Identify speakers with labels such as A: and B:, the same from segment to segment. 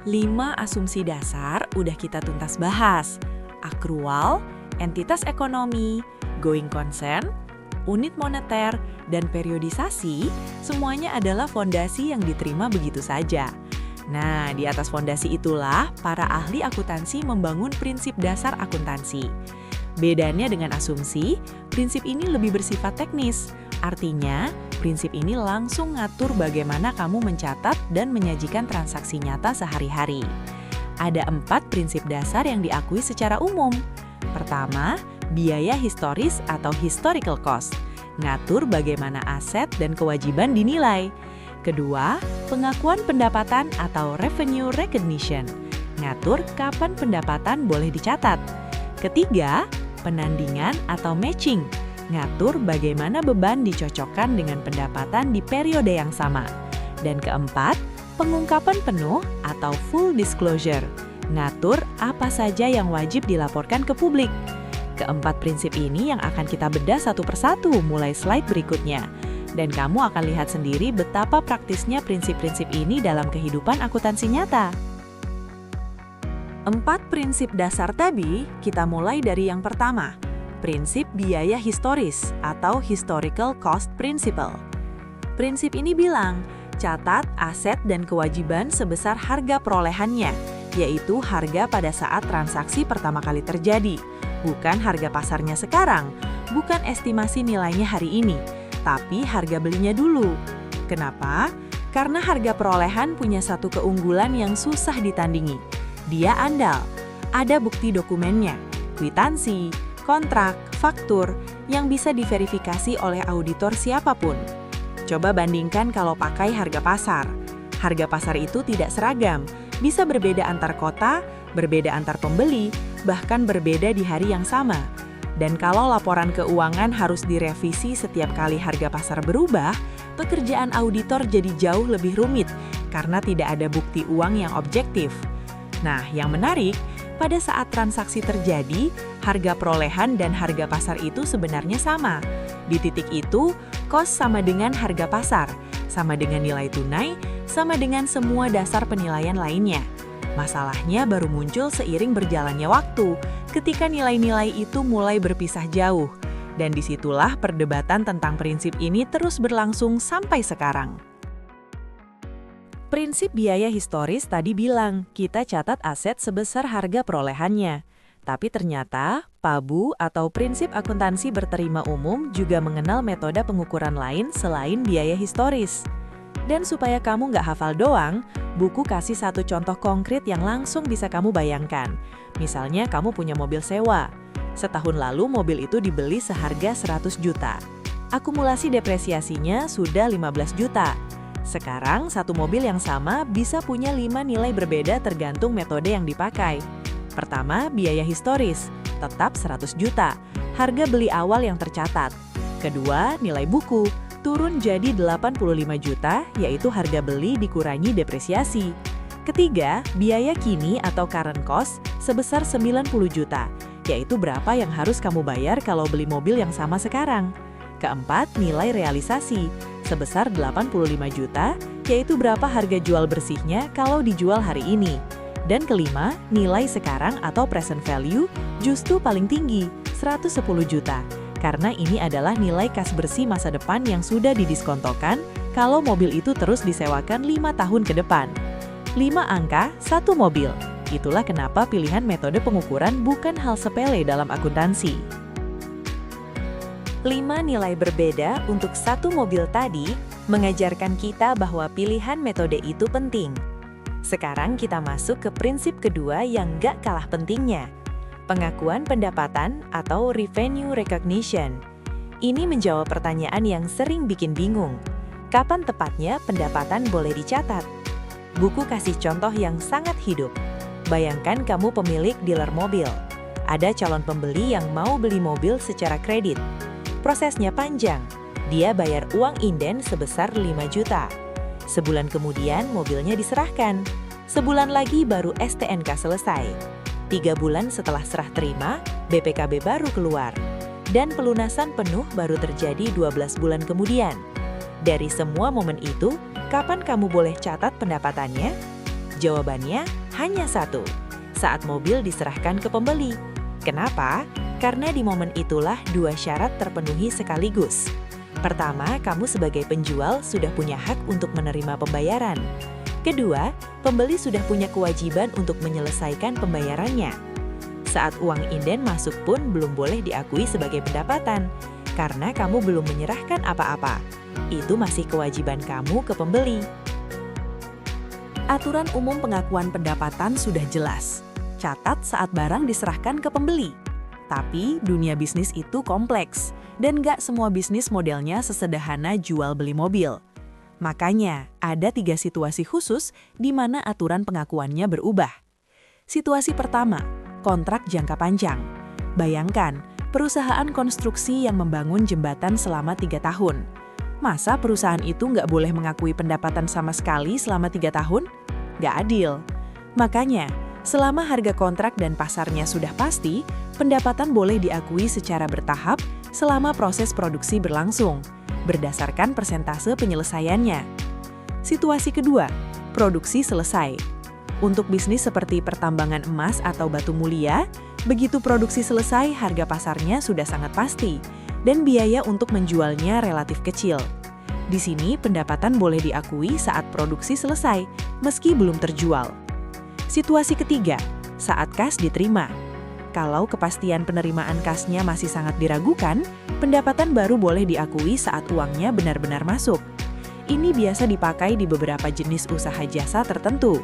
A: 5 asumsi dasar udah kita tuntas bahas. Akrual, entitas ekonomi, going concern, unit moneter, dan periodisasi, semuanya adalah fondasi yang diterima begitu saja. Nah, di atas fondasi itulah para ahli akuntansi membangun prinsip dasar akuntansi. Bedanya dengan asumsi, prinsip ini lebih bersifat teknis. Artinya, prinsip ini langsung ngatur bagaimana kamu mencatat dan menyajikan transaksi nyata sehari-hari. Ada 4 prinsip dasar yang diakui secara umum. Pertama, biaya historis atau historical cost, ngatur bagaimana aset dan kewajiban dinilai. Kedua, pengakuan pendapatan atau revenue recognition, ngatur kapan pendapatan boleh dicatat. Ketiga, penandingan atau matching, ngatur bagaimana beban dicocokkan dengan pendapatan di periode yang sama. Dan keempat, pengungkapan penuh atau full disclosure, ngatur apa saja yang wajib dilaporkan ke publik. Keempat prinsip ini yang akan kita bedah satu persatu mulai slide berikutnya. Dan kamu akan lihat sendiri betapa praktisnya prinsip-prinsip ini dalam kehidupan akuntansi nyata. 4 prinsip dasar tadi, kita mulai dari yang pertama, prinsip biaya historis atau historical cost principle. Prinsip ini bilang, catat aset dan kewajiban sebesar harga perolehannya, yaitu harga pada saat transaksi pertama kali terjadi, bukan harga pasarnya sekarang, bukan estimasi nilainya hari ini, tapi harga belinya dulu. Kenapa? Karena harga perolehan punya satu keunggulan yang susah ditandingi. Dia andal, ada bukti dokumennya, kwitansi, kontrak, faktur, yang bisa diverifikasi oleh auditor siapapun. Coba bandingkan kalau pakai harga pasar. Harga pasar itu tidak seragam, bisa berbeda antar kota, berbeda antar pembeli, bahkan berbeda di hari yang sama. Dan kalau laporan keuangan harus direvisi setiap kali harga pasar berubah, pekerjaan auditor jadi jauh lebih rumit karena tidak ada bukti uang yang objektif. Nah, yang menarik, pada saat transaksi terjadi, harga perolehan dan harga pasar itu sebenarnya sama. Di titik itu, cost sama dengan harga pasar, sama dengan nilai tunai, sama dengan semua dasar penilaian lainnya. Masalahnya baru muncul seiring berjalannya waktu, ketika nilai-nilai itu mulai berpisah jauh. Dan disitulah perdebatan tentang prinsip ini terus berlangsung sampai sekarang. Prinsip biaya historis tadi bilang, kita catat aset sebesar harga perolehannya. Tapi ternyata, PABU atau prinsip akuntansi berterima umum juga mengenal metode pengukuran lain selain biaya historis. Dan supaya kamu nggak hafal doang, buku kasih satu contoh konkret yang langsung bisa kamu bayangkan. Misalnya kamu punya mobil sewa. Setahun lalu mobil itu dibeli seharga 100 juta. Akumulasi depresiasinya sudah 15 juta. Sekarang satu mobil yang sama bisa punya 5 nilai berbeda tergantung metode yang dipakai. Pertama, biaya historis, tetap 100 juta, harga beli awal yang tercatat. Kedua, nilai buku, turun jadi 85 juta, yaitu harga beli dikurangi depresiasi. Ketiga, biaya kini atau current cost sebesar 90 juta, yaitu berapa yang harus kamu bayar kalau beli mobil yang sama sekarang. Keempat, nilai realisasi, sebesar 85 juta, yaitu berapa harga jual bersihnya kalau dijual hari ini. Dan kelima, nilai sekarang atau present value justru paling tinggi, 110 juta. Karena ini adalah nilai kas bersih masa depan yang sudah didiskontokan kalau mobil itu terus disewakan 5 tahun ke depan. 5 angka, 1 mobil. Itulah kenapa pilihan metode pengukuran bukan hal sepele dalam akuntansi. 5 nilai berbeda untuk satu mobil tadi mengajarkan kita bahwa pilihan metode itu penting. Sekarang kita masuk ke prinsip kedua yang gak kalah pentingnya. Pengakuan pendapatan atau revenue recognition. Ini menjawab pertanyaan yang sering bikin bingung. Kapan tepatnya pendapatan boleh dicatat? Buku kasih contoh yang sangat hidup. Bayangkan kamu pemilik dealer mobil. Ada calon pembeli yang mau beli mobil secara kredit. Prosesnya panjang. Dia bayar uang inden sebesar 5 juta. Sebulan kemudian mobilnya diserahkan. Sebulan lagi baru STNK selesai. 3 bulan setelah serah terima, BPKB baru keluar. Dan pelunasan penuh baru terjadi 12 bulan kemudian. Dari semua momen itu, kapan kamu boleh catat pendapatannya? Jawabannya hanya satu, saat mobil diserahkan ke pembeli. Kenapa? Karena di momen itulah dua syarat terpenuhi sekaligus. Pertama, kamu sebagai penjual sudah punya hak untuk menerima pembayaran. Kedua, pembeli sudah punya kewajiban untuk menyelesaikan pembayarannya. Saat uang inden masuk pun belum boleh diakui sebagai pendapatan, karena kamu belum menyerahkan apa-apa. Itu masih kewajiban kamu ke pembeli. Aturan umum pengakuan pendapatan sudah jelas. Catat saat barang diserahkan ke pembeli. Tapi dunia bisnis itu kompleks, dan nggak semua bisnis modelnya sesederhana jual beli mobil. Makanya, ada 3 situasi khusus di mana aturan pengakuannya berubah. Situasi pertama, kontrak jangka panjang. Bayangkan, perusahaan konstruksi yang membangun jembatan selama 3 tahun. Masa perusahaan itu nggak boleh mengakui pendapatan sama sekali selama 3 tahun? Nggak adil. Makanya, selama harga kontrak dan pasarnya sudah pasti, pendapatan boleh diakui secara bertahap selama proses produksi berlangsung, berdasarkan persentase penyelesaiannya. Situasi kedua, produksi selesai. Untuk bisnis seperti pertambangan emas atau batu mulia, begitu produksi selesai, harga pasarnya sudah sangat pasti, dan biaya untuk menjualnya relatif kecil. Di sini, pendapatan boleh diakui saat produksi selesai, meski belum terjual. Situasi ketiga, saat kas diterima. Kalau kepastian penerimaan kasnya masih sangat diragukan, pendapatan baru boleh diakui saat uangnya benar-benar masuk. Ini biasa dipakai di beberapa jenis usaha jasa tertentu.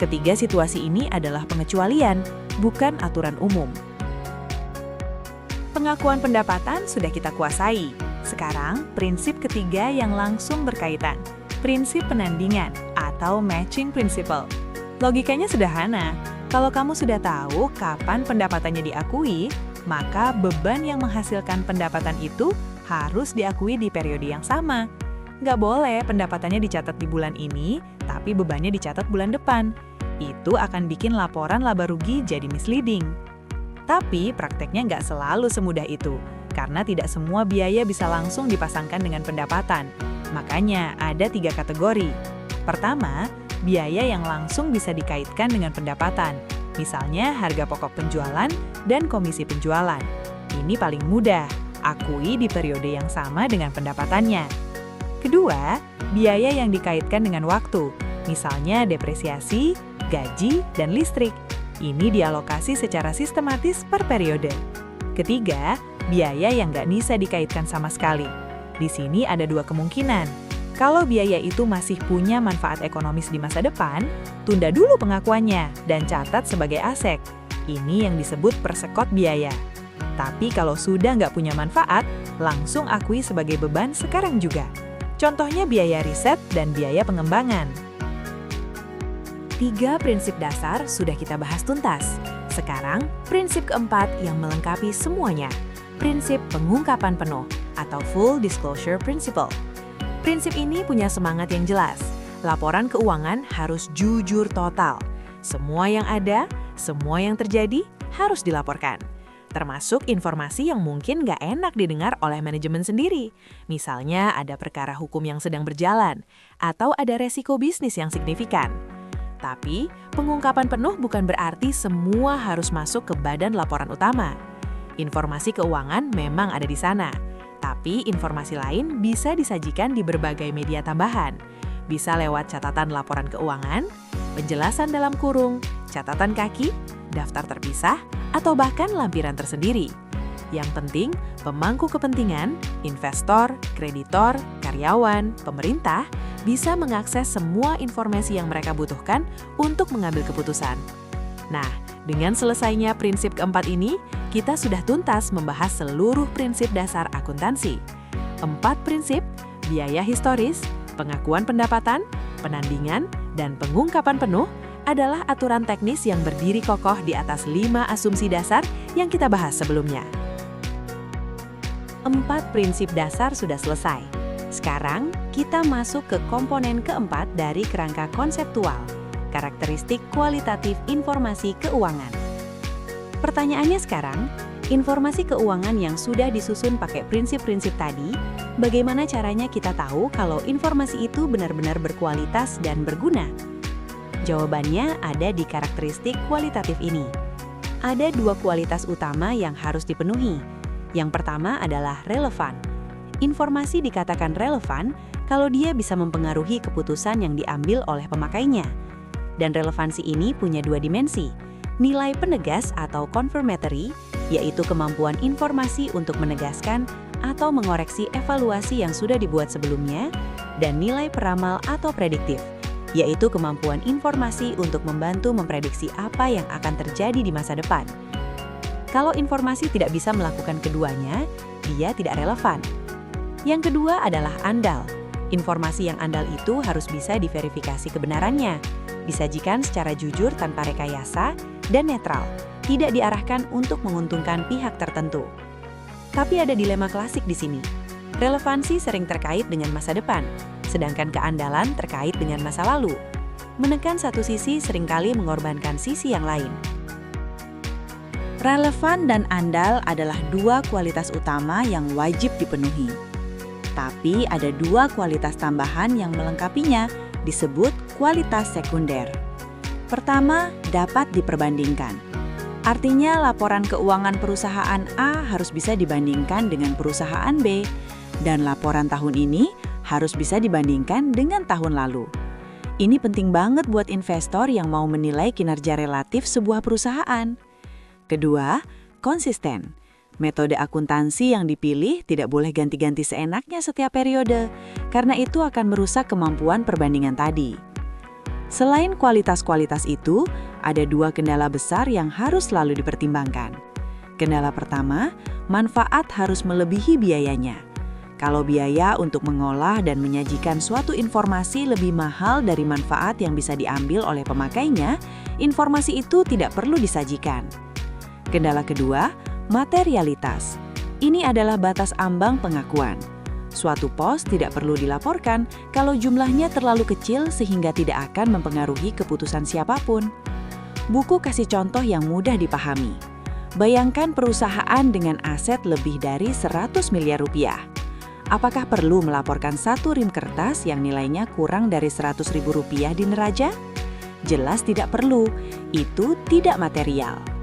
A: Ketiga situasi ini adalah pengecualian, bukan aturan umum. Pengakuan pendapatan sudah kita kuasai. Sekarang, prinsip ketiga yang langsung berkaitan, prinsip penandingan atau matching principle. Logikanya sederhana. Kalau kamu sudah tahu kapan pendapatannya diakui, maka beban yang menghasilkan pendapatan itu harus diakui di periode yang sama. Nggak boleh pendapatannya dicatat di bulan ini, tapi bebannya dicatat bulan depan. Itu akan bikin laporan laba rugi jadi misleading. Tapi prakteknya nggak selalu semudah itu, karena tidak semua biaya bisa langsung dipasangkan dengan pendapatan. Makanya ada 3 kategori. Pertama, biaya yang langsung bisa dikaitkan dengan pendapatan, misalnya harga pokok penjualan dan komisi penjualan. Ini paling mudah, akui di periode yang sama dengan pendapatannya. Kedua, biaya yang dikaitkan dengan waktu, misalnya depresiasi, gaji, dan listrik. Ini dialokasi secara sistematis per periode. Ketiga, biaya yang nggak bisa dikaitkan sama sekali. Di sini ada 2 kemungkinan. Kalau biaya itu masih punya manfaat ekonomis di masa depan, tunda dulu pengakuannya dan catat sebagai aset. Ini yang disebut persekot biaya. Tapi kalau sudah nggak punya manfaat, langsung akui sebagai beban sekarang juga. Contohnya biaya riset dan biaya pengembangan. 3 prinsip dasar sudah kita bahas tuntas. Sekarang, prinsip keempat yang melengkapi semuanya. Prinsip pengungkapan penuh atau Full Disclosure Principle. Prinsip ini punya semangat yang jelas. Laporan keuangan harus jujur total. Semua yang ada, semua yang terjadi harus dilaporkan. Termasuk informasi yang mungkin nggak enak didengar oleh manajemen sendiri. Misalnya ada perkara hukum yang sedang berjalan, atau ada resiko bisnis yang signifikan. Tapi, pengungkapan penuh bukan berarti semua harus masuk ke badan laporan utama. Informasi keuangan memang ada di sana, tapi informasi lain bisa disajikan di berbagai media tambahan. Bisa lewat catatan laporan keuangan, penjelasan dalam kurung, catatan kaki, daftar terpisah, atau bahkan lampiran tersendiri. Yang penting, pemangku kepentingan, investor, kreditor, karyawan, pemerintah bisa mengakses semua informasi yang mereka butuhkan untuk mengambil keputusan. Nah, dengan selesainya prinsip keempat ini, kita sudah tuntas membahas seluruh prinsip dasar akuntansi. 4 prinsip, biaya historis, pengakuan pendapatan, penandingan, dan pengungkapan penuh adalah aturan teknis yang berdiri kokoh di atas 5 asumsi dasar yang kita bahas sebelumnya. 4 prinsip dasar sudah selesai. Sekarang, kita masuk ke komponen keempat dari kerangka konseptual, karakteristik kualitatif informasi keuangan. Pertanyaannya sekarang, informasi keuangan yang sudah disusun pakai prinsip-prinsip tadi, bagaimana caranya kita tahu kalau informasi itu benar-benar berkualitas dan berguna?
B: Jawabannya ada di karakteristik kualitatif ini. Ada dua kualitas utama yang harus dipenuhi. Yang pertama adalah relevan. Informasi dikatakan relevan kalau dia bisa mempengaruhi keputusan yang diambil oleh pemakainya. Dan relevansi ini punya dua dimensi. Nilai penegas atau confirmatory, yaitu kemampuan informasi untuk menegaskan atau mengoreksi evaluasi yang sudah dibuat sebelumnya, dan nilai peramal atau prediktif, yaitu kemampuan informasi untuk membantu memprediksi apa yang akan terjadi di masa depan. Kalau informasi tidak bisa melakukan keduanya, dia tidak relevan. Yang kedua adalah andal. Informasi yang andal itu harus bisa diverifikasi kebenarannya, disajikan secara jujur tanpa rekayasa, dan netral, tidak diarahkan untuk menguntungkan pihak tertentu. Tapi ada dilema klasik di sini. Relevansi sering terkait dengan masa depan, sedangkan keandalan terkait dengan masa lalu. Menekan satu sisi seringkali mengorbankan sisi yang lain.
C: Relevan dan andal adalah dua kualitas utama yang wajib dipenuhi. Tapi ada dua kualitas tambahan yang melengkapinya, disebut kualitas sekunder. Pertama, dapat diperbandingkan. Artinya laporan keuangan perusahaan A harus bisa dibandingkan dengan perusahaan B, dan laporan tahun ini harus bisa dibandingkan dengan tahun lalu. Ini penting banget buat investor yang mau menilai kinerja relatif sebuah perusahaan. Kedua, konsisten. Metode akuntansi yang dipilih tidak boleh ganti-ganti seenaknya setiap periode, karena itu akan merusak kemampuan perbandingan tadi. Selain kualitas-kualitas itu, ada dua kendala besar yang harus selalu dipertimbangkan. Kendala pertama, manfaat harus melebihi biayanya. Kalau biaya untuk mengolah dan menyajikan suatu informasi lebih mahal dari manfaat yang bisa diambil oleh pemakainya, informasi itu tidak perlu disajikan. Kendala kedua, materialitas. Ini adalah batas ambang pengakuan. Suatu pos tidak perlu dilaporkan kalau jumlahnya terlalu kecil sehingga tidak akan mempengaruhi keputusan siapapun. Buku kasih contoh yang mudah dipahami. Bayangkan perusahaan dengan aset lebih dari 100 miliar rupiah. Apakah perlu melaporkan satu rim kertas yang nilainya kurang dari 100 ribu rupiah di neraca? Jelas tidak perlu, itu tidak material.